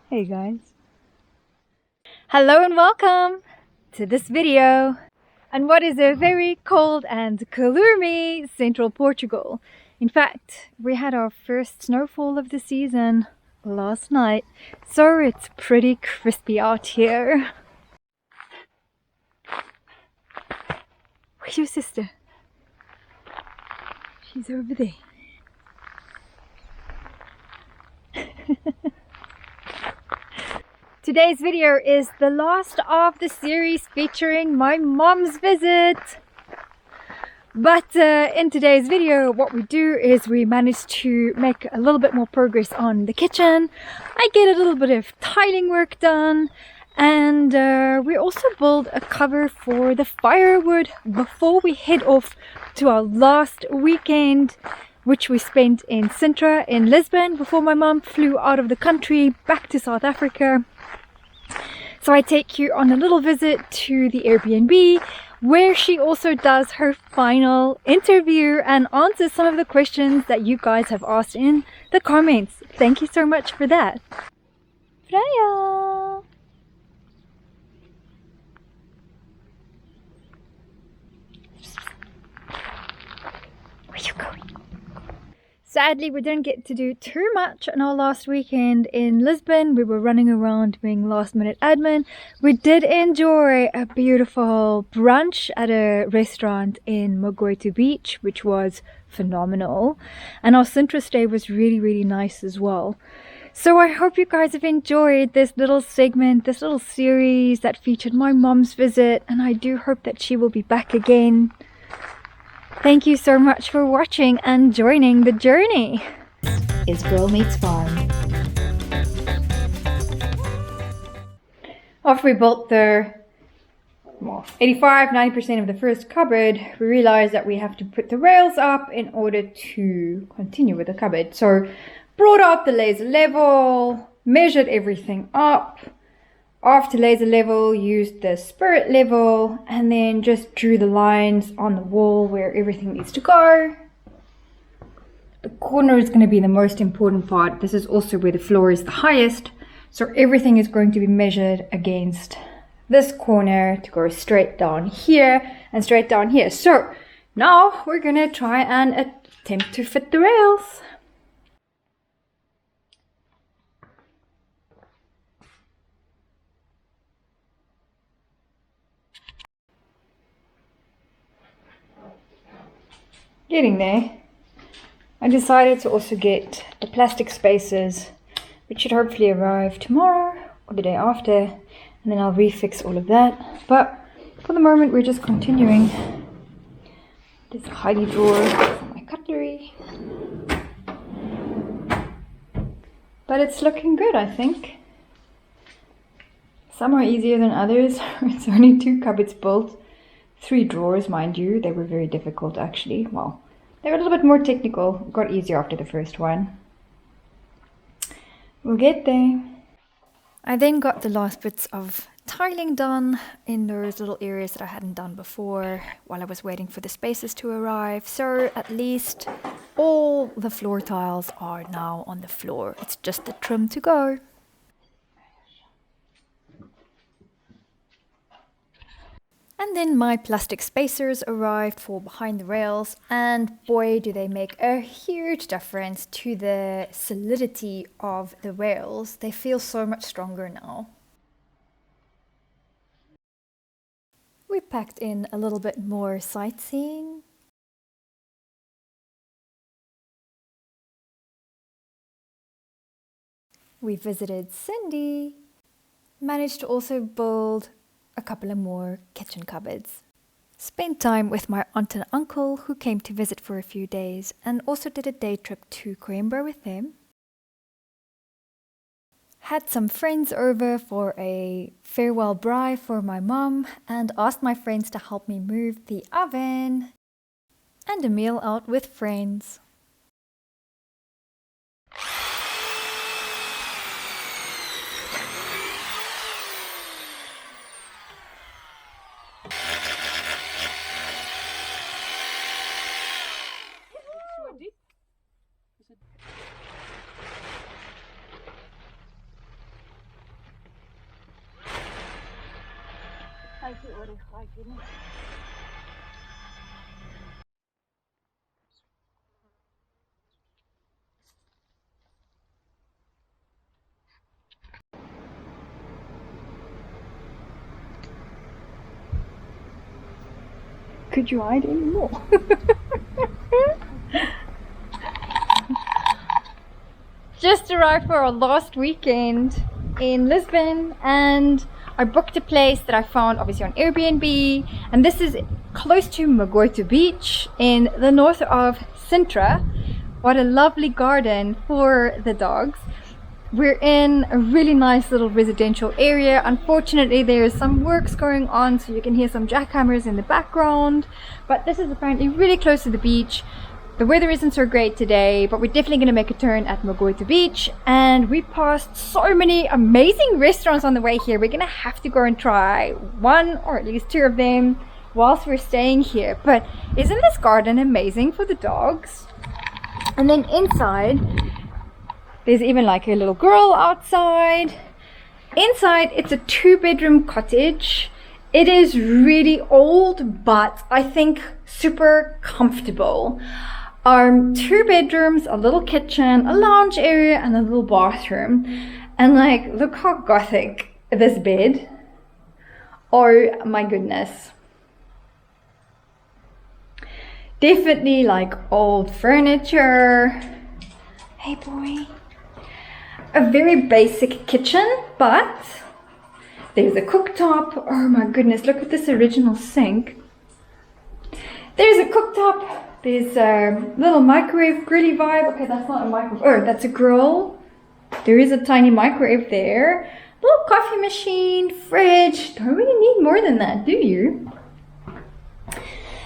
Hey guys. Hello and welcome to this video on what is a very cold and gloomy Central Portugal. In fact, we had our first snowfall of the season last night, so it's pretty crispy out here. Where's your sister? She's over there. Today's video is the last of the series featuring my mom's visit. But in today's video, what we do is we manage to make a little bit more progress on the kitchen. I get a little bit of tiling work done, and we also build a cover for the firewood before we head off to our last weekend, which we spent in Sintra in Lisbon before my mom flew out of the country back to South Africa. So I take you on a little visit to the Airbnb, where she also does her final interview and answers some of the questions that you guys have asked in the comments. Thank you so much for that. Freya! Where you going? Sadly, we didn't get to do too much on our last weekend in Lisbon. We were running around doing last minute admin. We did enjoy a beautiful brunch at a restaurant in Magoito Beach, which was phenomenal. And our Sintra stay was really nice as well. So I hope you guys have enjoyed this little segment, this little series that featured my mom's visit. And I do hope that she will be back again. Thank you so much for watching and joining the journey. Is Girl Meets Farm. After we built the 85-90% of the first cupboard, we realized that we have to put the rails up in order to continue with the cupboard. So brought out the laser level, measured everything up. After laser level, used the spirit level, and then just drew the lines on the wall where everything needs to go. The corner is going to be the most important part. This is also where the floor is the highest, so everything is going to be measured against this corner to go straight down here and straight down here. So now we're going to try and attempt to fit the rails. Getting there. I decided to also get the plastic spacers, which should hopefully arrive tomorrow or the day after, and then I'll refix all of that. But for the moment, we're just continuing. There's a hidey drawer for my cutlery, but it's looking good, I think. Some are easier than others. It's only 2 cupboards built. 3 drawers, mind you. They were very difficult, actually. Well, they were a little bit more technical. It got easier after the first one. We'll get there. I then got the last bits of tiling done in those little areas that I hadn't done before while I was waiting for the spacers to arrive. So at least all the floor tiles are now on the floor. It's just the trim to go. And then my plastic spacers arrived for behind the rails, and boy do they make a huge difference to the solidity of the rails. They feel so much stronger now. We packed in a little bit more sightseeing. We visited Cindy, managed to also build a couple of more kitchen cupboards. Spent time with my aunt and uncle who came to visit for a few days, and also did a day trip to Coimbra with them. Had some friends over for a farewell braai for my mum, and asked my friends to help me move the oven, and a meal out with friends. Could you hide anymore? Just arrived for our last weekend in Lisbon, and I booked a place that I found obviously on Airbnb, and this is close to Magoito Beach in the north of Sintra. What a lovely garden for the dogs. We're in a really nice little residential area. Unfortunately, there's some works going on, so you can hear some jackhammers in the background, but this is apparently really close to the beach. The weather isn't so great today, but we're definitely going to make a turn at Magoito Beach, and we passed so many amazing restaurants on the way here. We're going to have to go and try one or at least two of them whilst we're staying here. But isn't this garden amazing for the dogs? And then inside, there's even like a little girl outside. Inside, it's a 2-bedroom cottage. It is really old, but I think super comfortable. 2 bedrooms, a little kitchen, a lounge area, and a little bathroom. And like, look how gothic this bed. Oh my goodness. Definitely like old furniture. Hey boy. A very basic kitchen, but there's a cooktop. Oh my goodness, look at this original sink. There's a cooktop. There's a little microwave grilly vibe. Okay, that's not a microwave. Oh, that's a grill. There is a tiny microwave there. Little coffee machine, fridge. Don't really need more than that, do you?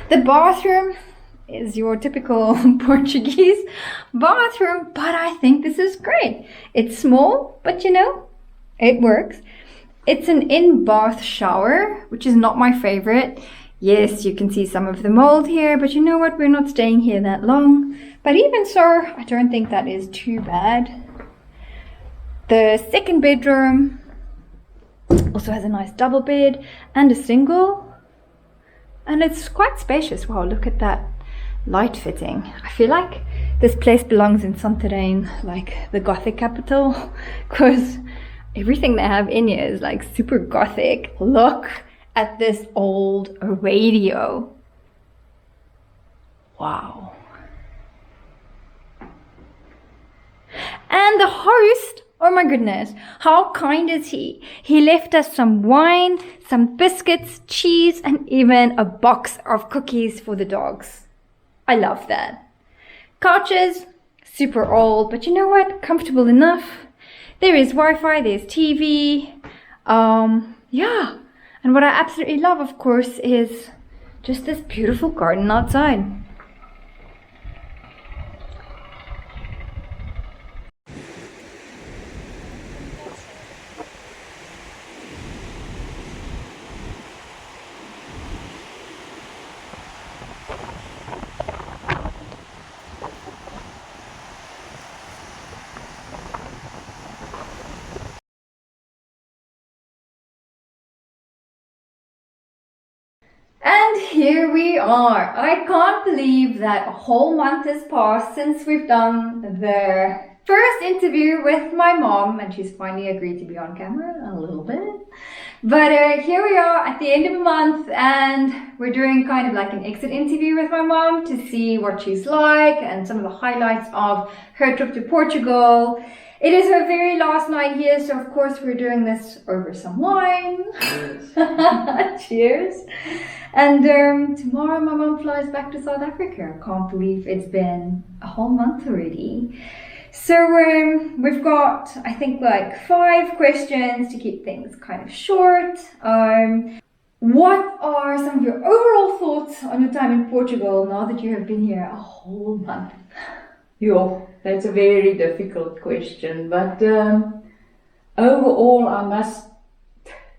The bathroom is your typical Portuguese bathroom, but I think this is great. It's small, but you know, it works. It's an in-bath shower, which is not my favorite. Yes, you can see some of the mold here, but you know what? We're not staying here that long. But even so, I don't think that is too bad. The second bedroom also has a nice double bed and a single. And it's quite spacious. Wow, look at that light fitting. I feel like this place belongs in Santarém, like the Gothic capital, because everything they have in here is like super Gothic. Look at this old radio. Wow. And the host, oh my goodness, how kind is he? He left us some wine, some biscuits, cheese, and even a box of cookies for the dogs. I love that. Couches, super old, but you know what? Comfortable enough. There is Wi-Fi, there's TV. Yeah. And what I absolutely love, of course, is just this beautiful garden outside. And here we are. I can't believe that a whole month has passed since we've done the first interview with my mom, and she's finally agreed to be on camera a little bit. But here we are at the end of a month, and we're doing kind of like an exit interview with my mom to see what she's like and some of the highlights of her trip to Portugal. It is her very last night here, so of course we're doing this over some wine. Cheers. Cheers. And tomorrow my mom flies back to South Africa. I can't believe it's been a whole month already. So we've got, I think, like 5 questions to keep things kind of short. What are some of your overall thoughts on your time in Portugal now that you have been here a whole month? Yo, that's a very difficult question, but overall I must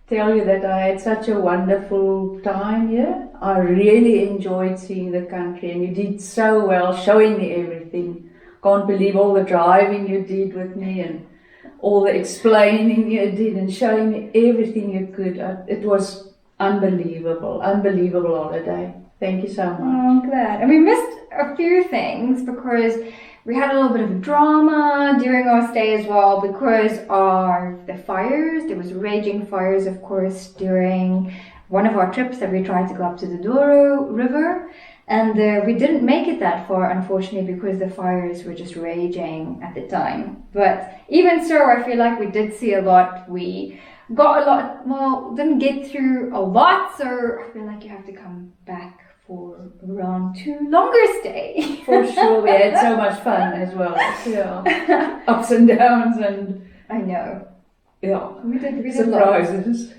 tell you that I had such a wonderful time here. I really enjoyed seeing the country, and you did so well showing me everything. Can't believe all the driving you did with me and all the explaining you did and showing me everything you could. It was unbelievable holiday. Thank you so much. Oh, I'm glad. And we missed a few things because we had a little bit of drama during our stay as well because of the fires. There was raging fires, of course, during one of our trips that we tried to go up to the Douro River. And we didn't make it that far, unfortunately, because the fires were just raging at the time. But even so, I feel like we did see a lot. We got a lot, well, didn't get through a lot, so I feel like you have to come back for around 2 longer stay. For sure, we had so much fun as well. Yeah, ups and downs, and I know. Yeah, we did surprises.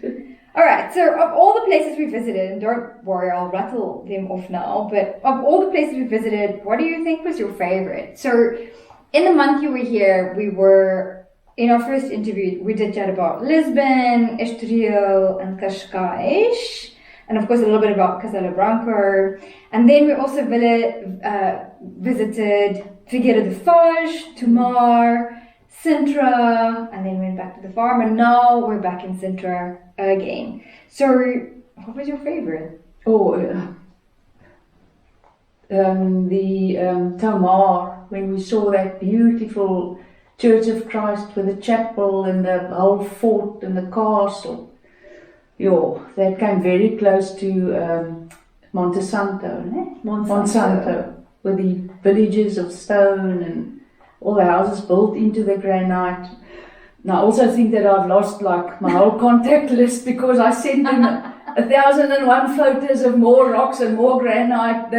Alright, so of all the places we visited, and don't worry, I'll rattle them off now, but of all the places we visited, what do you think was your favorite? So, in the month you were here, we were, in our first interview, we did chat about Lisbon, Estoril, and Cascais, and of course a little bit about Castelo Branco, and then we also visited Figueira de Foz, Tomar, Sintra, and then went back to the farm, and now we're back in Sintra again. So, what was your favorite? Oh, Tomar, when we saw that beautiful Church of Christ with the chapel and the whole fort and the castle. That came very close to Monte Santo, Monsanto, with the villages of stone and all the houses built into the granite. Now I also think that I've lost like my whole contact list because I sent them 1,001 photos of more rocks and more granite.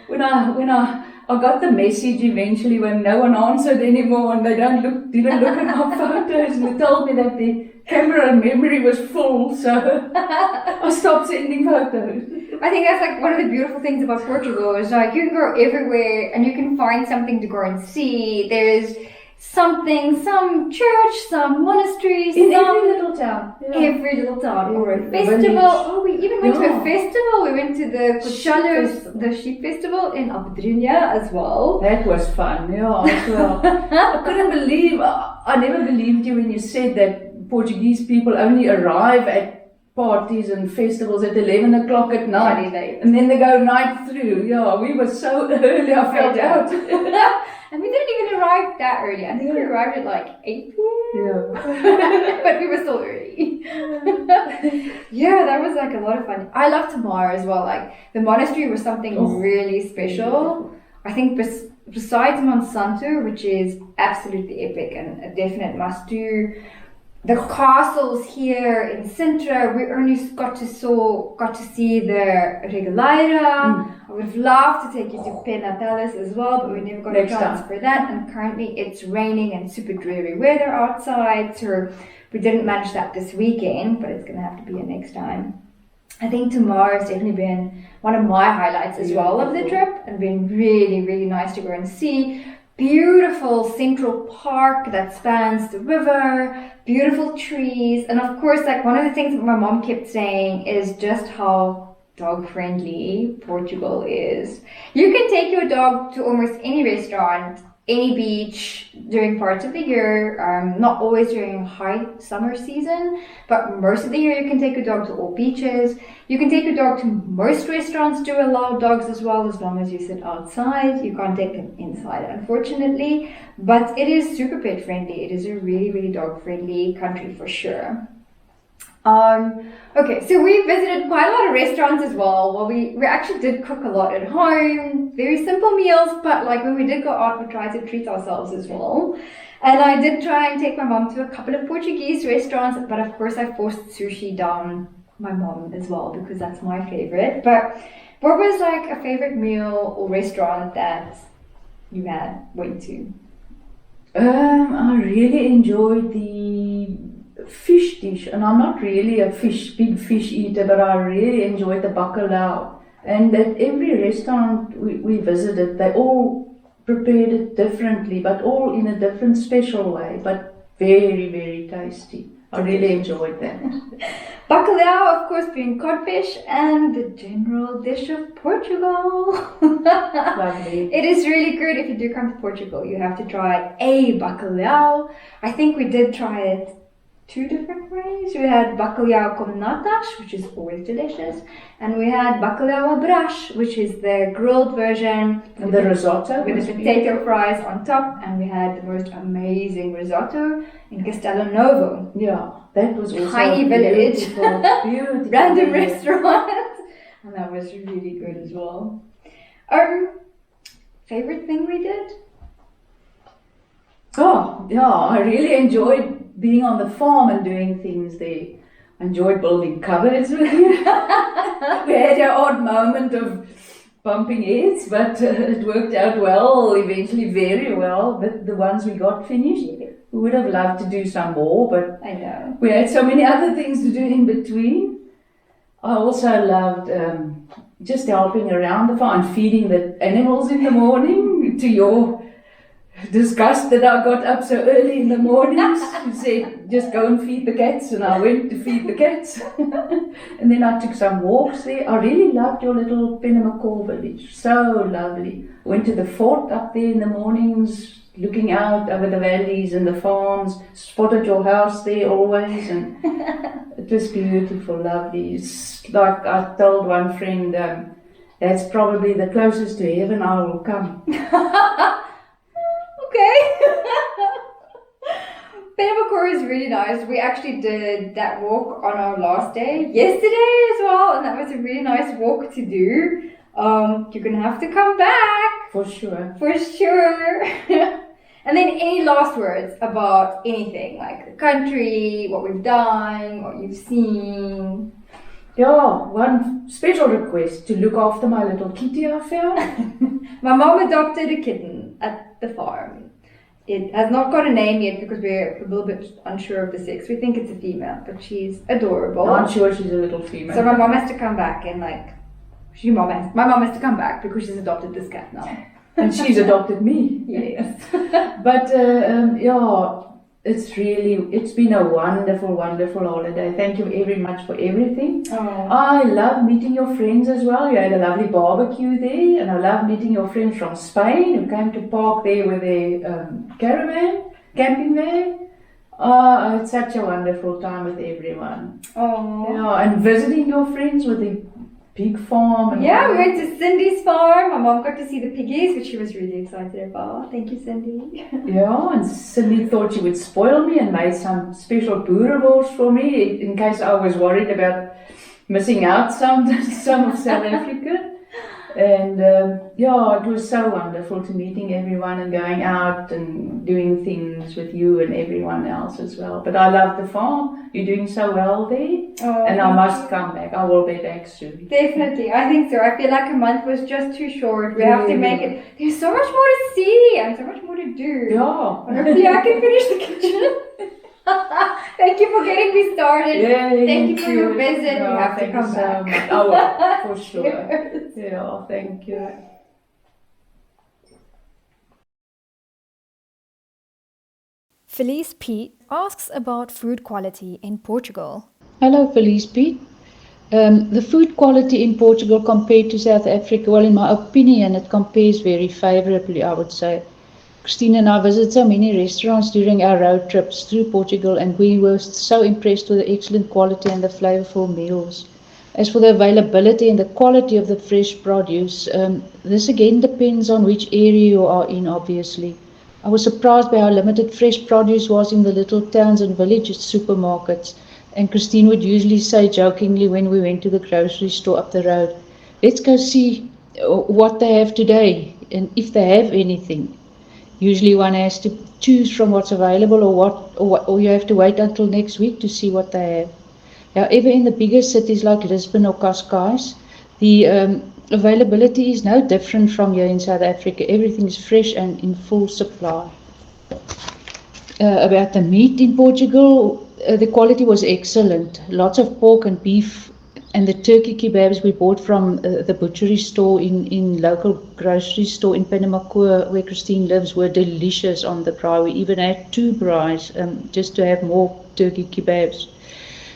When I got the message eventually when no one answered anymore and they didn't look at my photos, and they told me that the camera memory was full, so I stopped sending photos. I think that's like one of the beautiful things about Portugal is like you can go everywhere and you can find something to go and see. There's something, some church, some monasteries, in every little town. Yeah. Every little town, or a festival. Oh, we even went to a festival. We went to the sheep festival in Alpedrinha as well. That was fun, as well. I couldn't believe, I never believed you when you said that Portuguese people only arrive at parties and festivals at 11 o'clock at night, and then they go night through. We were so early, I felt out. And we didn't even arrive that early. I think we arrived at like 8 p.m. Yeah. But we were still early. Yeah, that was like a lot of fun. I love Tomar as well. Like the monastery was something really special. I think besides Monsanto, which is absolutely epic and a definite must do, the castles here in Sintra, we only got to see the Regaleira. I would have loved to take you to Penatalis as well, but we never got a chance for that. And currently it's raining and super dreary weather outside, so we didn't manage that this weekend, but it's going to have to be a next time. I think Tomar has definitely been one of my highlights as well of the trip, and been really, really nice to go and see. Beautiful Central Park that spans the river, beautiful trees, and of course, like one of the things that my mom kept saying is just how dog-friendly Portugal is. You can take your dog to almost any restaurant, any beach during parts of the year, not always during high summer season, but most of the year you can take your dog to all beaches. You can take your dog to most restaurants, do allow dogs as well, as long as you sit outside. You can't take them inside, unfortunately, but it is super pet friendly. It is a really, really dog friendly country for sure. Okay, so we visited quite a lot of restaurants as well. Well, we actually did cook a lot at home, very simple meals, but like when we did go out, we tried to treat ourselves as well. And I did try and take my mom to a couple of Portuguese restaurants, but of course I forced sushi down my mom as well because that's my favorite. But what was like a favorite meal or restaurant that you went to? I really enjoyed the fish dish, and I'm not really a big fish eater, but I really enjoyed the bacalhau. And at every restaurant we visited, they all prepared it differently, but all in a different special way, but very, very tasty. I really enjoyed that. Bacalhau, of course, being codfish and the general dish of Portugal. Lovely. It is really good if you do come to Portugal. You have to try a bacalhau. I think we did try it two different ways. We had bacalhau com natas, which is always delicious, and we had bacalhau à brás, which is the grilled version And the risotto with the potato fries on top, and we had the most amazing risotto in Castelo Novo. Yeah, that was also Tiny a village. beautiful Random village. restaurant, and that was really good as well. Favorite thing we did? Oh, yeah, I really enjoyed being on the farm and doing things there. I enjoyed building cupboards with you. We had an odd moment of bumping heads, but it worked out well, eventually very well. But the ones we got finished, we would have loved to do some more, but I know. we had so many other things to do in between. I also loved just helping around the farm and feeding the animals in the morning, to your disgust that I got up so early in the mornings. You said, just go and feed the cats, and I went to feed the cats. And then I took some walks there. I really loved your little Pt2 village, so lovely. Went to the fort up there in the mornings, looking out over the valleys and the farms, spotted your house there always, and it was beautiful, lovely. It's like I told one friend, that's probably the closest to heaven I will come. Okay. Pt2 is really nice. We actually did that walk on our last day yesterday as well, and that was a really nice walk to do. You're gonna have to come back. For sure. For sure. And then any last words about anything, like the country, what we've done, what you've seen? Yeah, one special request, to look after my little kitty I found. My mom adopted a kitten at the farm. It has not got a name yet because we're a little bit unsure of the sex. We think it's a female, but she's adorable. I'm sure she's a little female. So my mom has to come back and my mom has to come back because she's adopted this cat now. And she's adopted me. Yes. But yeah, it's been a wonderful holiday. Thank you very much for everything. Oh. I love meeting your friends as well. You had a lovely barbecue there, and I love meeting your friends from Spain who came to park there with their camping van. I had such a wonderful time with everyone. Oh. Yeah, and visiting your friends with the pig farm. And Yeah, we went to Cindy's farm. My mom got to see the piggies, which she was really excited about. Thank you, Cindy. Yeah, and Cindy thought she would spoil me and made some special boerenbors for me in case I was worried about missing out some of South Africa. And yeah, it was so wonderful to meeting everyone and going out and doing things with you and everyone else as well. But I love the farm. You're doing so well there. Oh, And I must come back. I will be back soon. Definitely, I think so. I feel like a month was just too short. We have to make it. There's so much more to see and so much more to do. Yeah. Hopefully I can finish the kitchen. Thank you for getting me started. Yeah, Thank you for your visit. Yeah, You have to thank come you back. so much. I will, for sure. Yes. Yeah, thank you. Felice Pete asks about food quality in Portugal. Hello, Felice Pete. The food quality in Portugal compared to South Africa, well, in my opinion, it compares very favorably, I would say. Christine and I visited so many restaurants during our road trips through Portugal, and we were so impressed with the excellent quality and the flavorful meals. As for the availability and the quality of the fresh produce, this again depends on which area you are in, obviously. I was surprised by how limited fresh produce was in the little towns and villages supermarkets, and Christine would usually say jokingly when we went to the grocery store up the road, let's go see what they have today and if they have anything. Usually one has to choose from what's available or you have to wait until next week to see what they have. However, in the bigger cities like Lisbon or Cascais, the availability is no different from here in South Africa. Everything is fresh and in full supply. About the meat in Portugal, the quality was excellent. Lots of pork and beef, and the turkey kebabs we bought from the butchery store in local grocery store in Pt2 where Christine lives were delicious on the braai. We even had 2 braais just to have more turkey kebabs.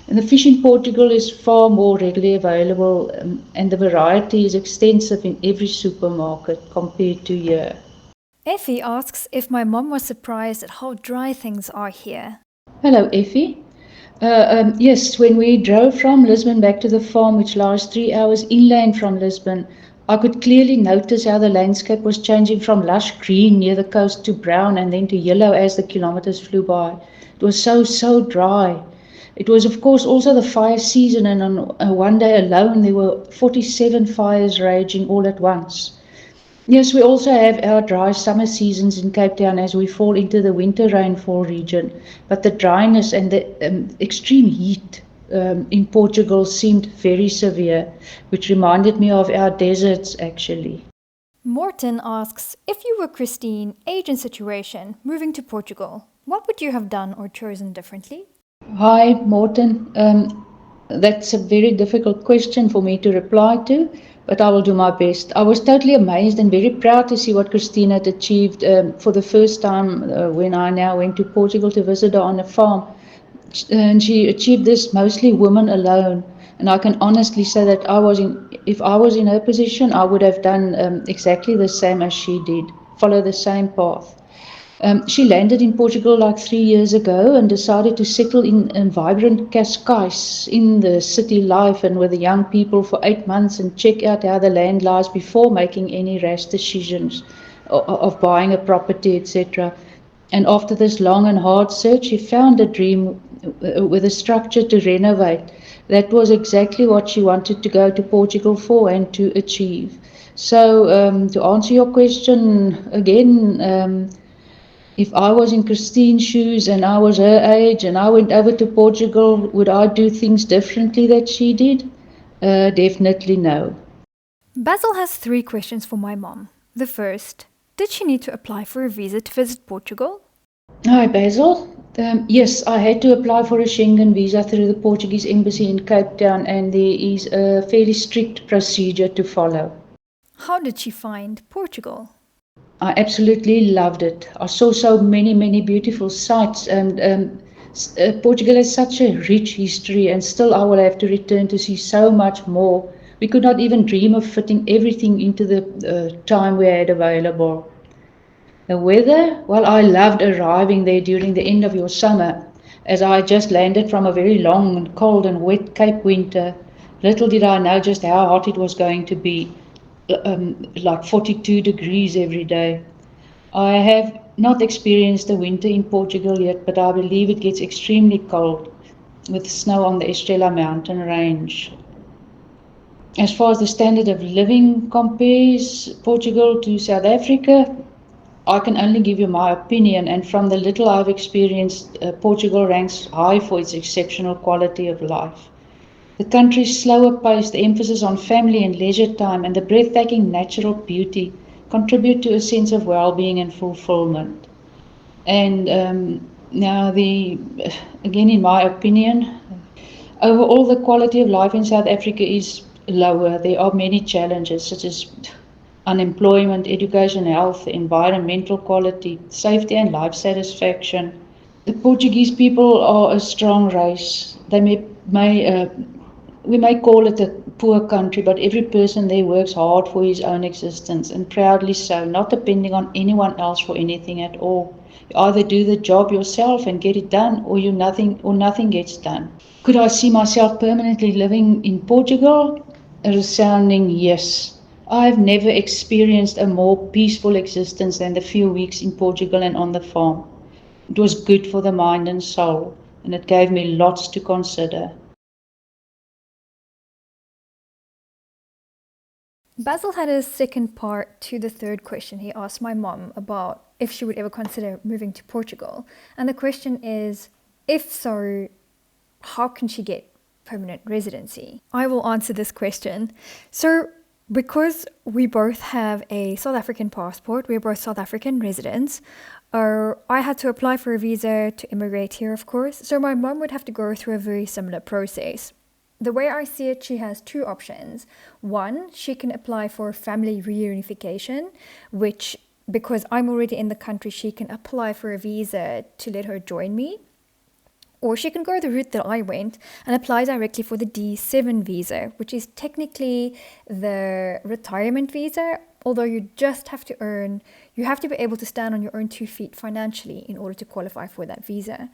And the fish in Portugal is far more readily available, and the variety is extensive in every supermarket compared to here. Effie asks if my mom was surprised at how dry things are here. Hello, Effie. Yes, when we drove from Lisbon back to the farm, which lies 3 hours inland from Lisbon, I could clearly notice how the landscape was changing from lush green near the coast to brown and then to yellow as the kilometers flew by. It was so dry. It was, of course, also the fire season, and on one day alone there were 47 fires raging all at once. Yes, we also have our dry summer seasons in Cape Town as we fall into the winter rainfall region, but the dryness and the extreme heat in Portugal seemed very severe, which reminded me of our deserts actually. Morton asks, if you were Christine, age and situation, moving to Portugal, what would you have done or chosen differently? Hi, Morton. That's a very difficult question for me to reply to, but I will do my best. I was totally amazed and very proud to see what Christine had achieved for the first time when I now went to Portugal to visit her on a farm. And she achieved this mostly woman alone. And I can honestly say that if I was in her position, I would have done exactly the same as she did, follow the same path. She landed in Portugal like 3 years ago and decided to settle in vibrant Cascais in the city life and with the young people for 8 months and check out how the land lies before making any rash decisions of buying a property, etc. And after this long and hard search, she found a dream with a structure to renovate. That was exactly what she wanted to go to Portugal for and to achieve. So, to answer your question again, if I was in Christine's shoes and I was her age and I went over to Portugal, would I do things differently that she did? Definitely no. Basil has 3 questions for my mom. The first, did she need to apply for a visa to visit Portugal? Hi, Basil. Yes, I had to apply for a Schengen visa through the Portuguese embassy in Cape Town, and there is a fairly strict procedure to follow. How did she find Portugal? I absolutely loved it. I saw so many beautiful sights, and Portugal has such a rich history, and still I will have to return to see so much more. We could not even dream of fitting everything into the time we had available. The weather? Well, I loved arriving there during the end of your summer, as I just landed from a very long and cold and wet Cape winter. Little did I know just how hot it was going to be, like 42 degrees every day. I have not experienced the winter in Portugal yet, but I believe it gets extremely cold with snow on the Estrela mountain range. As far as the standard of living compares Portugal to South Africa, I can only give you my opinion, and from the little I've experienced, Portugal ranks high for its exceptional quality of life. The country's slower pace, the emphasis on family and leisure time, and the breathtaking natural beauty contribute to a sense of well-being and fulfillment. And now, again, in my opinion, overall the quality of life in South Africa is lower. There are many challenges such as unemployment, education, health, environmental quality, safety and life satisfaction. The Portuguese people are a strong race. We may call it a poor country, but every person there works hard for his own existence, and proudly so, not depending on anyone else for anything at all. You either do the job yourself and get it done, or nothing gets done. Could I see myself permanently living in Portugal? A resounding yes. I've never experienced a more peaceful existence than the few weeks in Portugal and on the farm. It was good for the mind and soul, and it gave me lots to consider. Basil had a second part to the third question. He asked my mom about if she would ever consider moving to Portugal. And the question is, if so, how can she get permanent residency? I will answer this question. So, because we both have a South African passport, we're both South African residents, I had to apply for a visa to immigrate here, of course. So my mom would have to go through a very similar process. The way I see it, she has 2 options. One, she can apply for family reunification, which, because I'm already in the country, she can apply for a visa to let her join me. Or she can go the route that I went and apply directly for the D7 visa, which is technically the retirement visa, although you just have to you have to be able to stand on your own 2 feet financially in order to qualify for that visa.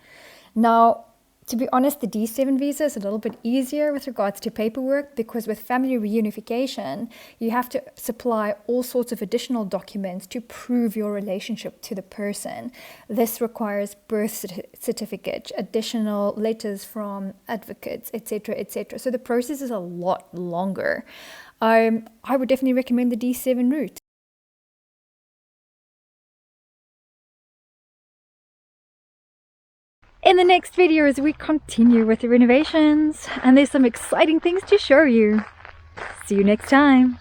Now, To be honest, the D7 visa is a little bit easier with regards to paperwork, because with family reunification, you have to supply all sorts of additional documents to prove your relationship to the person. This requires birth certificate, additional letters from advocates, etc., etc. So the process is a lot longer. I would definitely recommend the D7 route. In the next videos, we continue with the renovations, and there's some exciting things to show you. See you next time.